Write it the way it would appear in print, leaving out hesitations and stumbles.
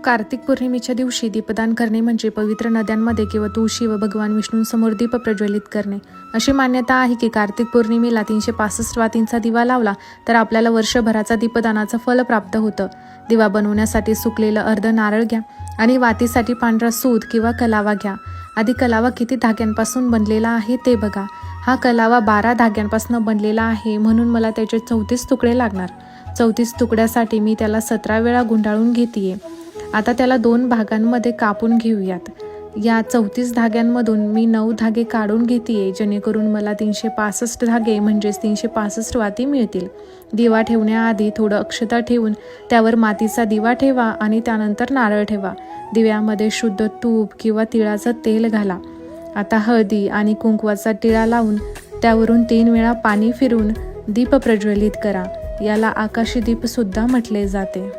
कार्तिक पौर्णिमेच्या दिवशी दीपदान करणे म्हणजे पवित्र नद्यांमध्ये किंवा तुळशी व भगवान विष्णूंसमोर दीप प्रज्वलित करणे. अशी मान्यता आहे की कार्तिक पौर्णिमेला 365 वातींचा दिवा लावला तर आपल्याला वर्षभराचा दीपदानाचं फल प्राप्त होतं. दिवा बनवण्यासाठी सुकलेलं अर्ध नारळ घ्या आणि वातीसाठी पांढरा सूत किंवा कलावा घ्या. आधी कलावा किती धाग्यांपासून बनलेला आहे ते बघा. हा कलावा 12 धाग्यांपासून बनलेला आहे, म्हणून मला त्याचे 34 तुकडे लागणार. 34 तुकड्यासाठी मी त्याला 17 वेळा गुंडाळून घेतेय. आता त्याला 2 भागांमध्ये कापून घेऊयात. या 34 धाग्यांमधून मी 9 धागे काढून घेतेय, जेणेकरून मला 365 धागे म्हणजेच 365 वाती मिळतील. दिवा ठेवण्याआधी थोडं अक्षता ठेवून त्यावर मातीचा दिवा ठेवा आणि त्यानंतर नारळ ठेवा. दिव्यामध्ये शुद्ध तूप किंवा तिळाचं तेल घाला. आता हळदी आणि कुंकवाचा टिळा लावून त्यावरून 3 वेळा पाणी फिरवून दीप प्रज्वलित करा. याला आकाशी दीप सुद्धा म्हटले जाते.